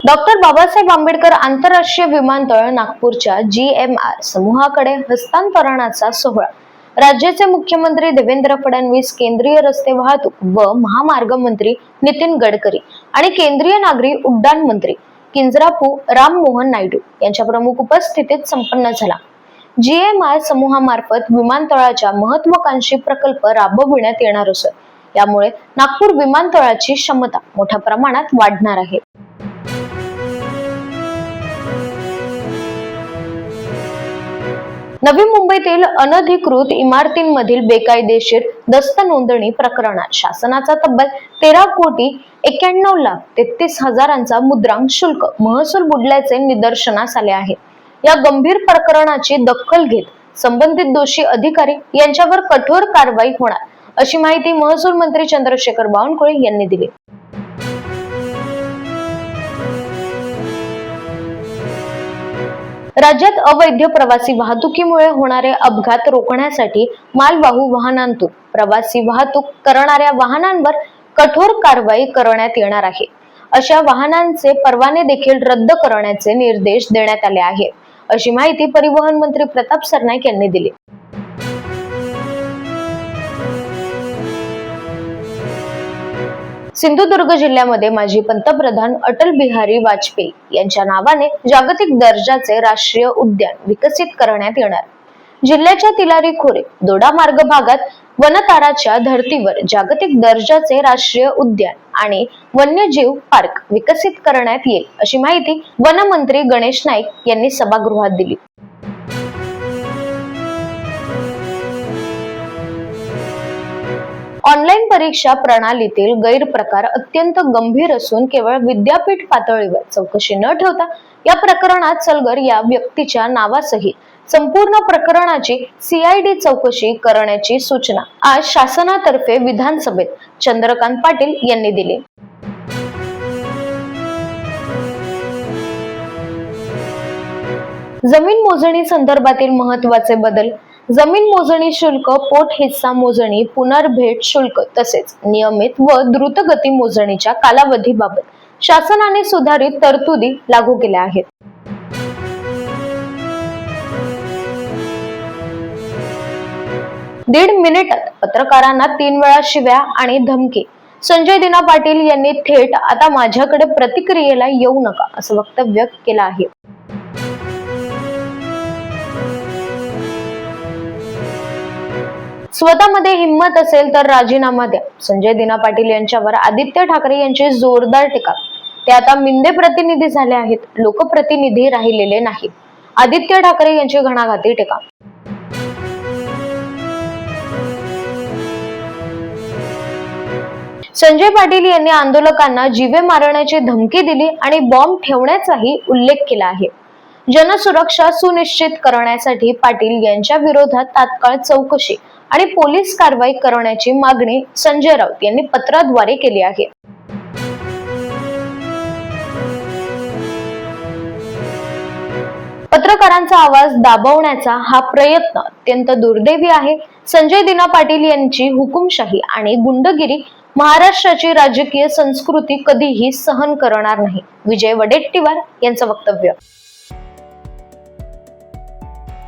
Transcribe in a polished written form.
Doctor Babasaheb Ambedkar आंतरराष्ट्रीय विमानतळ नागपूरच्या GMR समूहाकडे हस्तांतरणाचा सोहळा राज्याचे मुख्यमंत्री देवेंद्र फडणवीस, केंद्रीय रस्ते वाहतूक व महामार्ग मंत्री नितीन गडकरी आणि केंद्रीय नागरी उड्डाण मंत्री किंजरापू राम मोहन नायडू यांच्या प्रमुख उपस्थितीत संपन्न झाला। GMR समूहामार्फत विमानतळाच्या महत्त्वाकांक्षी प्रकल्प राबविण्यात येणार असून यामुळे नागपूर विमानतळाची क्षमता मोठ्या प्रमाणात वाढणार आहे। नवी मुंबईतील अनधिकृत इमारतींमधील बेकायदेशीर दस्त नोंदणी प्रकरणात शासनाचा तब्बल 13,91,33,000 मुद्रांक शुल्क महसूल बुडल्याचे निदर्शनास आले आहे। या गंभीर प्रकरणाची दखल घेत संबंधित दोषी अधिकारी यांच्यावर कठोर कारवाई होणार अशी माहिती महसूल मंत्री चंद्रशेखर बावनकुळे यांनी दिली। राज्यात अवैध प्रवासी वाहतुकीमुळे होणारे अपघात रोखण्यासाठी मालवाहू वाहनांतून प्रवासी वाहतूक करणाऱ्या वाहनांवर कठोर कारवाई करण्यात येणार आहे। अशा वाहनांचे परवाने देखील रद्द करण्याचे निर्देश देण्यात आले आहे अशी माहिती परिवहन मंत्री प्रताप सरनाईक यांनी दिली। सिंधुदुर्ग जिल्ह्यामध्ये माजी पंतप्रधान अटल बिहारी वाजपेयी यांच्या नावाने जागतिक दर्जाचे राष्ट्रीय उद्यान विकसित करण्यात येणार। जिल्ह्याच्या तिलारी खोरे दोडामार्ग भागात वनताराच्या धर्तीवर जागतिक दर्जाचे राष्ट्रीय उद्यान आणि वन्यजीव पार्क विकसित करण्यात येईल अशी माहिती वनमंत्री गणेश नाईक यांनी सभागृहात दिली। ऑनलाईन परीक्षा प्रणालीतील गैरप्रकार अत्यंत गंभीर असून केवळ विद्यापीठ पातळीवर चौकशी न ठेवता या प्रकरणात सलगर या व्यक्तीच्या नावासहित संपूर्ण प्रकरणाची CID चौकशी करण्याची सूचना आज शासनातर्फे विधानसभेत चंद्रकांत पाटील यांनी दिली। जमीन मोजणी संदर्भातील महत्त्वाचे बदल, जमीन मोजणी शुल्क, पोट हिस्सा मोजणी, पुनर्भेट शुल्क तसेच नियमित व द्रुतगती मोजणीच्या कालावधीबाबत शासनाने सुधारित तरतुदी लागू केल्या आहेत। दीड मिनिटात पत्रकारांना 3 वेळा शिव्या आणि धमकी, संजय दिना पाटील यांनी थेट आता माझ्याकडे प्रतिक्रियेला येऊ नका असं वक्तव्य केलं आहे। स्वतःमध्ये हिम्मत असेल तर राजीनामा द्या, संजय दिना पाटील यांच्यावर आदित्य ठाकरे यांची जोरदार टीका। ते आता मिंदे प्रतिनिधी झाले आहेत, लोकप्रतिनिधी राहिलेले नाहीत। आदित्य ठाकरे यांची घणाघाती टीका। संजय पाटील यांनी आंदोलकांना जीवे मारण्याची धमकी दिली आणि बॉम्ब ठेवण्याचाही उल्लेख केला आहे। जनसुरक्षा सुनिश्चित करण्यासाठी पाटील यांच्या विरोधात तात्काळ चौकशी आणि पोलीस कारवाई करण्याची मागणी संजय राऊत यांनी पत्राद्वारे केली आहे। पत्रकारांचा आवाज दाबवण्याचा हा प्रयत्न अत्यंत दुर्दैवी आहे। संजय दिना पाटील यांची हुकुमशाही आणि गुंडगिरी महाराष्ट्राची राजकीय संस्कृती कधीही सहन करणार नाही। विजय वडेट्टीवार यांचं वक्तव्य।